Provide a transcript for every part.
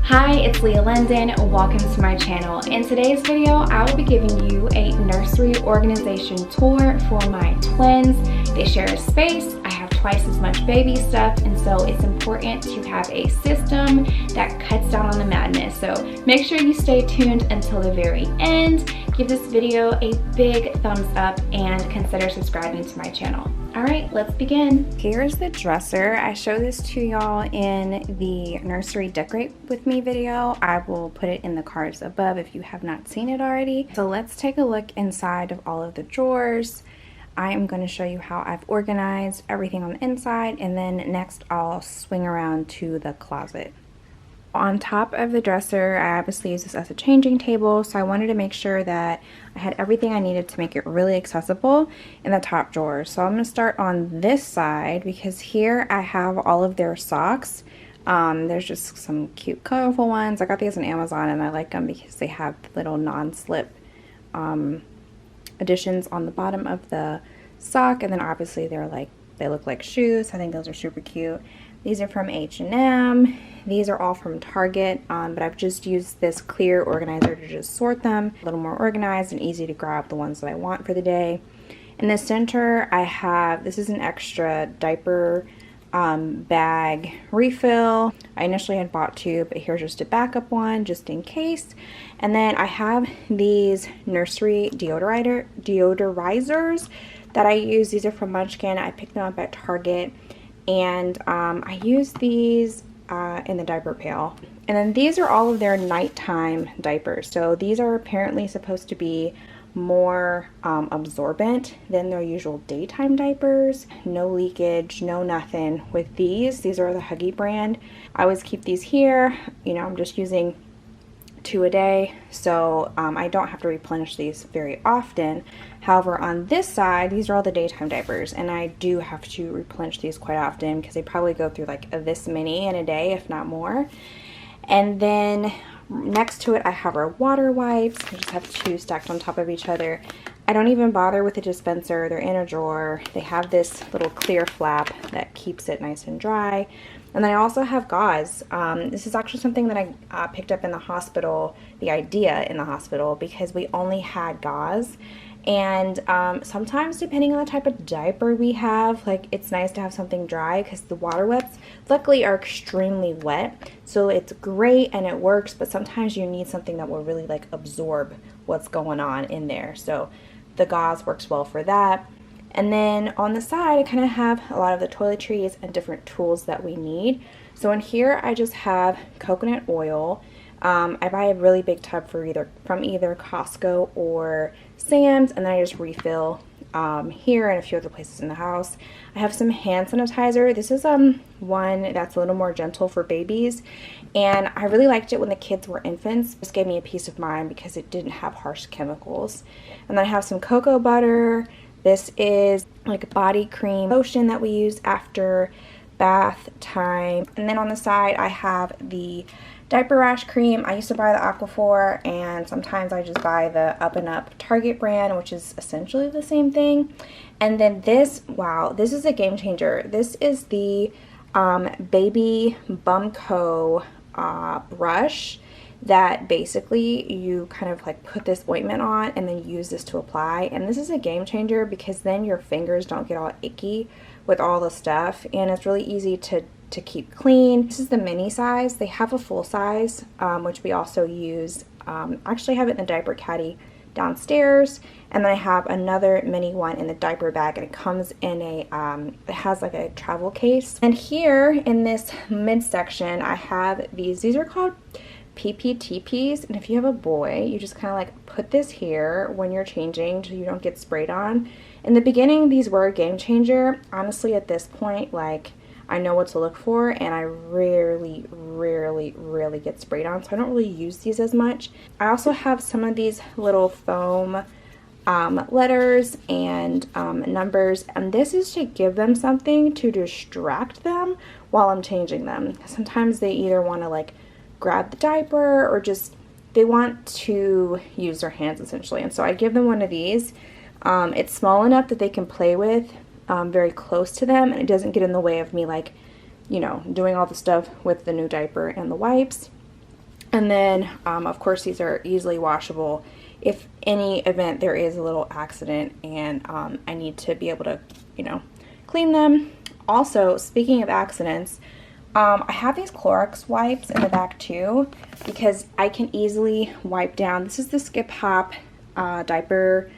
Hi, it's Leah London. Welcome to my channel. In today's video, I will be giving you a nursery organization tour for my twins. They share a space. I have twice as much baby stuff, and so it's important to have a system that cuts down on the madness. So make sure you stay tuned until the very end. Give this video a big thumbs up and consider subscribing to my channel. All right, let's begin. Here's the dresser. I show this to y'all in the nursery decorate with me video. I will put it in the cards above if you have not seen it already. So let's take a look inside of all of the drawers. I am going to show you how I've organized everything on the inside, and then next I'll swing around to the closet. On top of the dresser, I obviously use this as a changing table, so I wanted to make sure that I had everything I needed to make it really accessible in the top drawer. So I'm going to start on this side because here I have all of their socks. There's just some cute colorful ones. I got these on Amazon and I like them because they have little non-slip additions on the bottom of the sock, and then obviously they look like shoes. I think those are super cute. These are from H&M. These are all from Target, but I've just used this clear organizer to just sort them. A little more organized and easy to grab the ones that I want for the day. In the center, I have, this is an extra diaper bag refill. I initially had bought two, but here's just a backup one just in case. And then I have these nursery deodorizers that I use. These are from Munchkin. I picked them up at Target. And I use these in the diaper pail. And then these are all of their nighttime diapers. So these are apparently supposed to be more absorbent than their usual daytime diapers. No leakage, no nothing with these. These are the Huggy brand. I always keep these here. You know, I'm just using 2 a day, so I don't have to replenish these very often. However, on this side, these are all the daytime diapers, and I do have to replenish these quite often because they probably go through like this many in a day, if not more. And then next to it, I have our water wipes. I just have 2 stacked on top of each other. I don't even bother with the dispenser. They're in a drawer. They have this little clear flap that keeps it nice and dry. And then I also have gauze. This is actually something that I picked up in the hospital, the idea in the hospital, because we only had gauze. And sometimes, depending on the type of diaper we have, like, it's nice to have something dry because the water wets luckily are extremely wet. So it's great and it works, but sometimes you need something that will really like absorb what's going on in there. So the gauze works well for that. And then on the side, I kind of have a lot of the toiletries and different tools that we need. So in here, I just have coconut oil. I buy a really big tub from either Costco or Sam's, and then I just refill here and a few other places in the house. I have some hand sanitizer. This is one that's a little more gentle for babies, and I really liked it when the kids were infants. This gave me a peace of mind because it didn't have harsh chemicals. And then I have some cocoa butter. This is like a body cream lotion that we use after bath time. And then on the side, I have the diaper rash cream. I used to buy the Aquaphor, and sometimes I just buy the Up and Up Target brand, which is essentially the same thing. And then this, wow, this is a game changer. This is the Baby Bumco brush that basically you kind of like put this ointment on and then use this to apply. And this is a game changer because then your fingers don't get all icky with all the stuff, and it's really easy to keep clean. This is the mini size. They have a full size, which we also use. Actually have it in the diaper caddy downstairs, and then I have another mini one in the diaper bag, and it comes in a it has like a travel case. And here in this midsection, I have these are called PPTPs, and if you have a boy, you just kind of like put this here when you're changing so you don't get sprayed on. In the beginning, these were a game changer. Honestly, at this point, like, I know what to look for, and I rarely get sprayed on, so I don't really use these as much. I also have some of these little foam letters and numbers, and this is to give them something to distract them while I'm changing them. Sometimes they either want to like grab the diaper or just they want to use their hands essentially, and so I give them one of these. It's small enough that they can play with very close to them, and it doesn't get in the way of me, like, you know, doing all the stuff with the new diaper and the wipes. And then, of course, these are easily washable. If any event there is a little accident and I need to be able to, you know, clean them. Also, speaking of accidents, I have these Clorox wipes in the back too, because I can easily wipe down. This is the Skip Hop diaper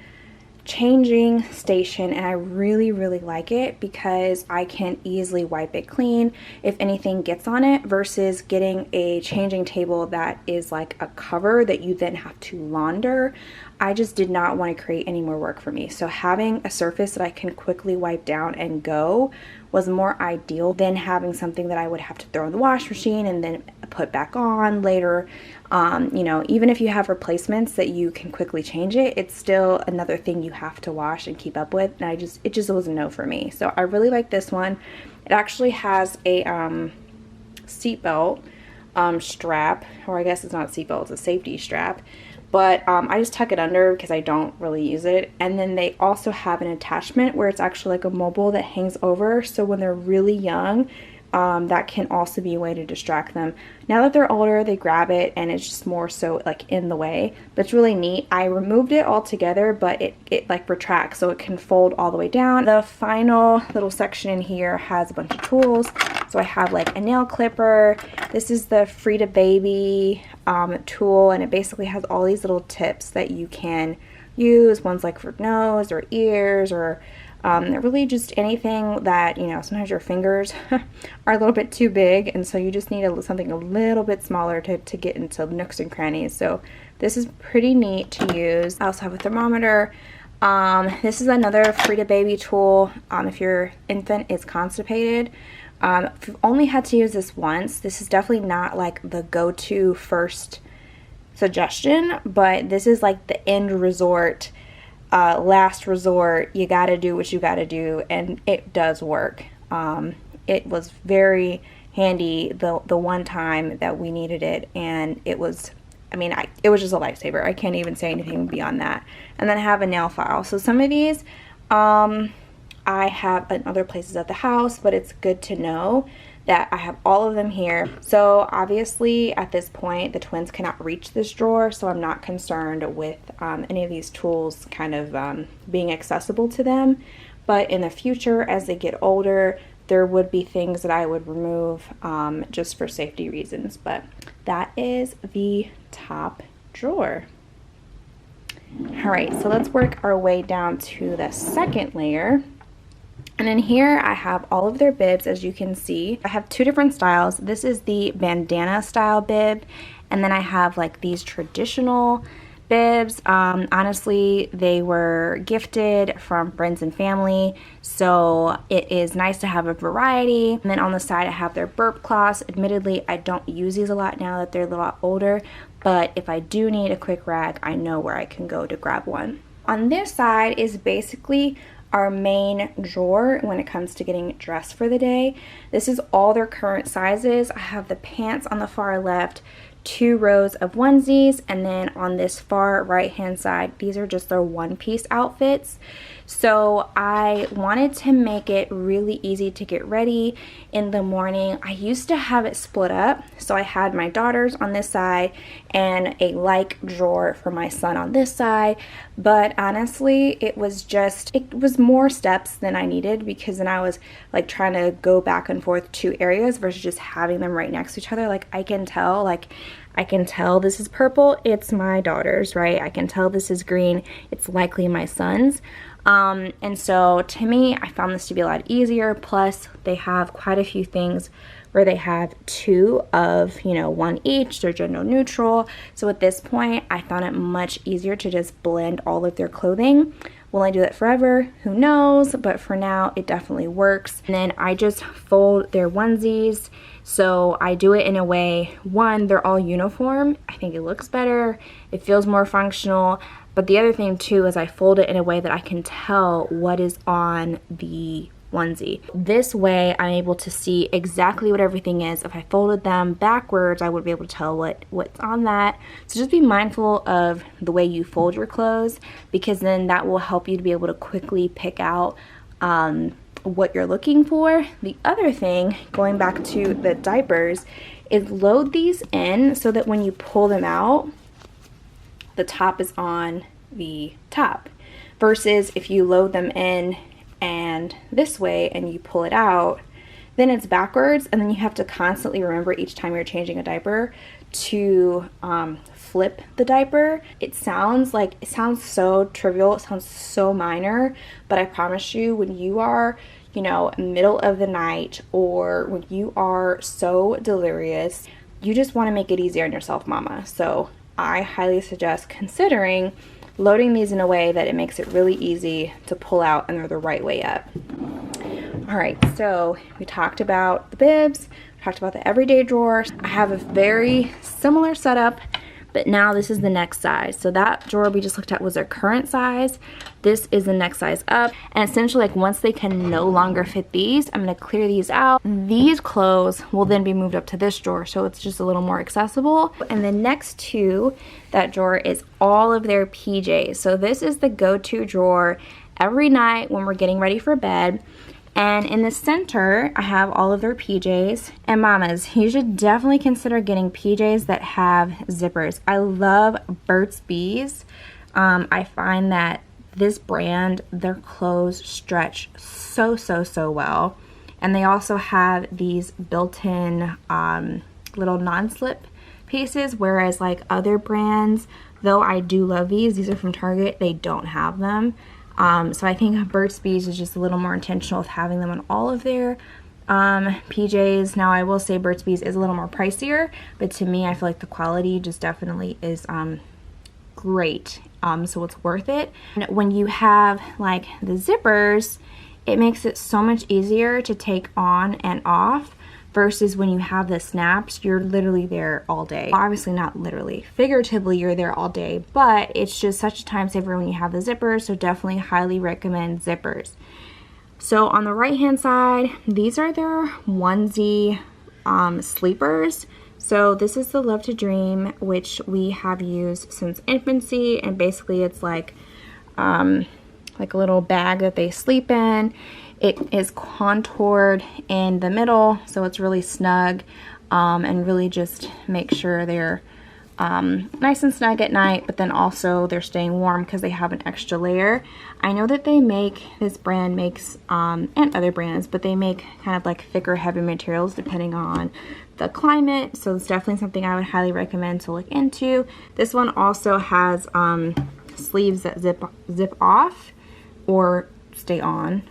changing station, and I really like it because I can easily wipe it clean if anything gets on it, versus getting a changing table that is like a cover that you then have to launder. I just did not want to create any more work for me. So having a surface that I can quickly wipe down and go was more ideal than having something that I would have to throw in the wash machine and then put back on later. You know, even if you have replacements that you can quickly change it, it's still another thing you have to wash and keep up with. And it just was a no for me. So I really like this one. It actually has a seatbelt strap, or I guess it's not a seatbelt, it's a safety strap. But I just tuck it under because I don't really use it. And then they also have an attachment where it's actually like a mobile that hangs over. So when they're really young, that can also be a way to distract them. Now that they're older, they grab it and it's just more so like in the way. But it's really neat. I removed it altogether, but it like retracts, so it can fold all the way down. The final little section in here has a bunch of tools. So I have like a nail clipper. This is the Frida Baby tool, and it basically has all these little tips that you can use. One's like for nose or ears, or really just anything that, you know, sometimes your fingers are a little bit too big, and so you just need something a little bit smaller to get into nooks and crannies. So this is pretty neat to use. I also have a thermometer. This is another Frida Baby tool if your infant is constipated. If you've only had to use this once, this is definitely not like the go-to first suggestion, but this is like the end resort, last resort. You gotta do what you gotta do, and it does work. It was very handy the one time that we needed it, and it was, I mean, it was just a lifesaver. I can't even say anything beyond that. And then I have a nail file. So some of these I have in other places at the house, but it's good to know that I have all of them here. So obviously at this point the twins cannot reach this drawer, so I'm not concerned with any of these tools kind of being accessible to them. But in the future, as they get older, there would be things that I would remove just for safety reasons. But that is the top drawer. All right, so let's work our way down to the second layer. And in here I have all of their bibs, as you can see. I have two different styles. This is the bandana style bib, and then I have like these traditional bibs. Honestly, they were gifted from friends and family, so it is nice to have a variety. And then on the side I have their burp cloths. Admittedly, I don't use these a lot now that they're a lot older, but if I do need a quick rag, I know where I can go to grab one. On this side is basically our main drawer when it comes to getting dressed for the day. This is all their current sizes. I have the pants on the far left, 2 rows of onesies, and then on this far right hand side, these are just their one-piece outfits. So I wanted to make it really easy to get ready in the morning. I used to have it split up, so I had my daughters on this side and a like drawer for my son on this side. But honestly, it was more steps than I needed, because then I was like trying to go back and forth 2 areas versus just having them right next to each other. Like I can tell this is purple, it's my daughter's, right? I can tell this is green, it's likely my son's. And so to me, I found this to be a lot easier. Plus they have quite a few things where they have 2 of, you know, 1 each. They're gender neutral. So at this point, I found it much easier to just blend all of their clothing. Will I do that forever? Who knows? But for now, it definitely works. And then I just fold their onesies. So I do it in a way, one, they're all uniform. I think it looks better. It feels more functional. But the other thing too is I fold it in a way that I can tell what is on the onesie. This way I'm able to see exactly what everything is. If I folded them backwards, I would be able to tell what's on that. So just be mindful of the way you fold your clothes, because then that will help you to be able to quickly pick out what you're looking for. The other thing, going back to the diapers, is load these in so that when you pull them out, the top is on the top, versus if you load them in and this way and you pull it out, then it's backwards, and then you have to constantly remember each time you're changing a diaper to flip the diaper. It sounds so trivial, it sounds so minor, but I promise you, when you are, you know, middle of the night, or when you are so delirious, you just want to make it easier on yourself, mama. So I highly suggest considering loading these in a way that it makes it really easy to pull out and they're the right way up. All right, so we talked about the bibs, we talked about the everyday drawer. I have a very similar setup, but now this is the next size. So that drawer we just looked at was their current size. This is the next size up. And essentially, like, once they can no longer fit these, I'm gonna clear these out. These clothes will then be moved up to this drawer, so it's just a little more accessible. And then next to that drawer is all of their PJs. So this is the go-to drawer every night when we're getting ready for bed. And in the center, I have all of their PJs. And mamas, you should definitely consider getting PJs that have zippers. I love Burt's Bees. I find that this brand, their clothes stretch so well. And they also have these built-in little non-slip pieces, whereas like other brands, though I do love these are from Target, they don't have them. So I think Burt's Bees is just a little more intentional with having them on all of their PJs. Now I will say Burt's Bees is a little more pricier, but to me I feel like the quality just definitely is great, so it's worth it. And when you have like the zippers, it makes it so much easier to take on and off, versus when you have the snaps, you're literally there all day. Obviously not literally, figuratively you're there all day, but it's just such a time saver when you have the zippers, so definitely highly recommend zippers. So on the right hand side, these are their onesie sleepers. So this is the Love to Dream, which we have used since infancy, and basically it's like a little bag that they sleep in. It is contoured in the middle, so it's really snug, and really just make sure they're nice and snug at night, but then also they're staying warm because they have an extra layer. I know that this brand makes, and other brands, but they make kind of like thicker, heavy materials depending on the climate, so it's definitely something I would highly recommend to look into. This one also has sleeves that zip off or stay on,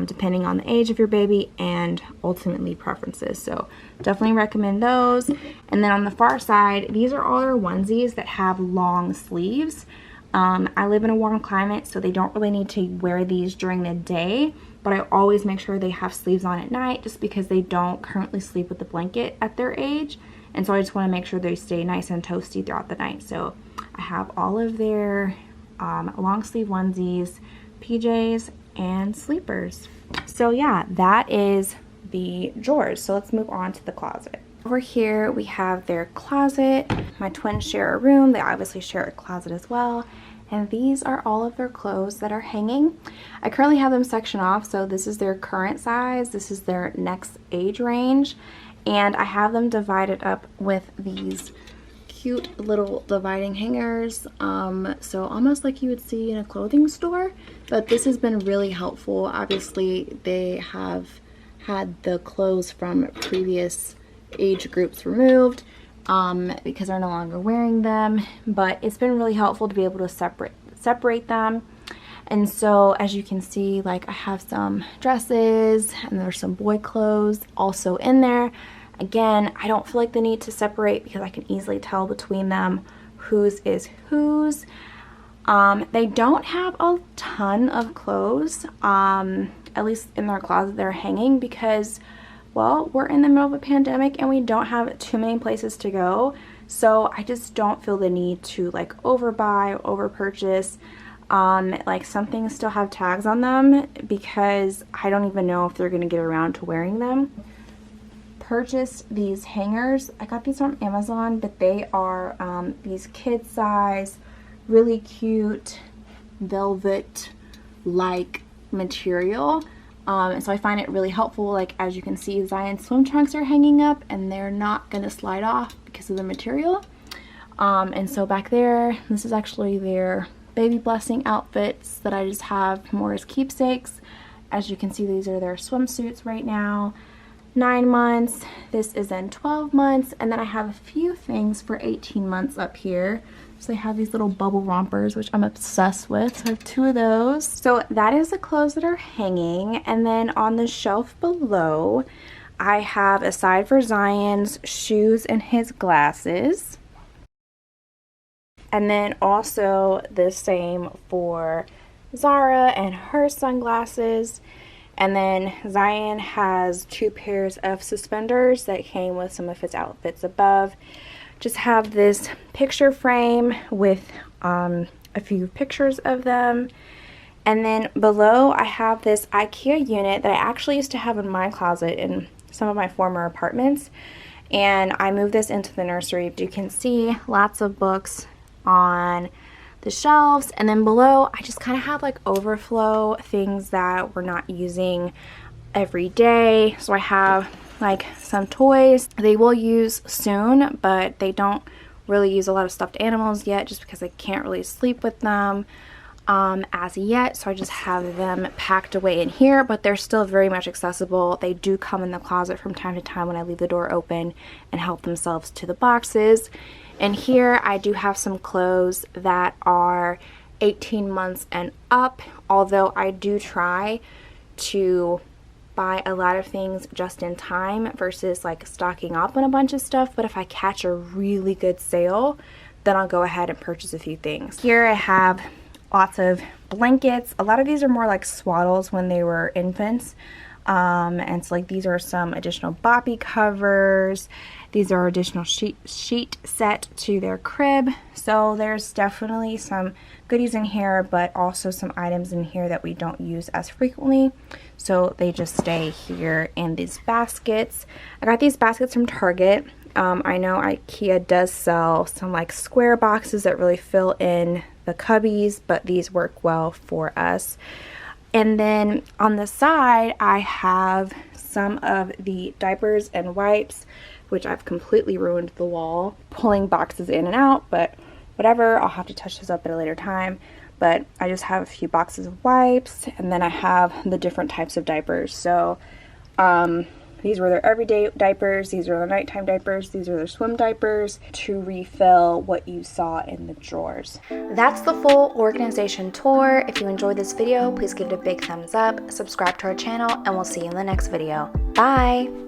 depending on the age of your baby and ultimately preferences. So definitely recommend those. And then on the far side, these are all their onesies that have long sleeves. I live in a warm climate, so they don't really need to wear these during the day, but I always make sure they have sleeves on at night, just because they don't currently sleep with a blanket at their age. And so I just want to make sure they stay nice and toasty throughout the night. So I have all of their long sleeve onesies, PJs, and sleepers. So yeah, that is the drawers. So let's move on to the closet. Over here we have their closet. My twins share a room. They obviously share a closet as well. And these are all of their clothes that are hanging. I currently have them sectioned off, so this is their current size, this is their next age range, and I have them divided up with these cute little dividing hangers, so almost like you would see in a clothing store, but this has been really helpful. Obviously they have had the clothes from previous age groups removed because they're no longer wearing them, but it's been really helpful to be able to separate them. And so as you can see, like I have some dresses and there's some boy clothes also in there. Again, I don't feel like the need to separate because I can easily tell between them whose is whose. They don't have a ton of clothes, at least in their closet they're hanging, because, well, we're in the middle of a pandemic and we don't have too many places to go. So I just don't feel the need to like overbuy, over purchase. Like some things still have tags on them because I don't even know if they're gonna get around to wearing them. Purchased these hangers. I got these on Amazon, but they are these kid size, really cute velvet like material. And so I find it really helpful. Like, as you can see, Zion's swim trunks are hanging up and they're not gonna slide off because of the material. And so back there, this is actually their baby blessing outfits that I just have more as keepsakes. As you can see, these are their swimsuits right now. 9 months, this is in 12 months, and then I have a few things for 18 months up here. So they have these little bubble rompers, which I'm obsessed with. So I have 2 of those. So that is the clothes that are hanging. And then on the shelf below, I have, aside for Zion's shoes and his glasses, and then also the same for Zara and her sunglasses. And then Zion has 2 pairs of suspenders that came with some of his outfits above. Just have this picture frame with a few pictures of them. And then below I have this IKEA unit that I actually used to have in my closet in some of my former apartments. And I moved this into the nursery. You can see lots of books on the shelves, and then below I just kind of have like overflow things that we're not using every day. So I have like some toys they will use soon, but they don't really use a lot of stuffed animals yet just because I can't really sleep with them as yet. So I just have them packed away in here, but they're still very much accessible. They do come in the closet from time to time when I leave the door open and help themselves to the boxes. And here I do have some clothes that are 18 months and up, although I do try to buy a lot of things just in time versus like stocking up on a bunch of stuff. But if I catch a really good sale, then I'll go ahead and purchase a few things. Here I have lots of blankets. A lot of these are more like swaddles when they were infants. And so like these are some additional boppy covers. These are additional sheet set to their crib. So there's definitely some goodies in here, but also some items in here that we don't use as frequently. So they just stay here in these baskets. I got these baskets from Target. I know IKEA does sell some like square boxes that really fill in the cubbies, but these work well for us. And then on the side, I have some of the diapers and wipes, which I've completely ruined the wall, pulling boxes in and out, but whatever, I'll have to touch this up at a later time. But I just have a few boxes of wipes, and then I have the different types of diapers. So these were their everyday diapers, these are the nighttime diapers, these are their swim diapers, to refill what you saw in the drawers. That's the full organization tour. If you enjoyed this video, please give it a big thumbs up, subscribe to our channel, and we'll see you in the next video. Bye!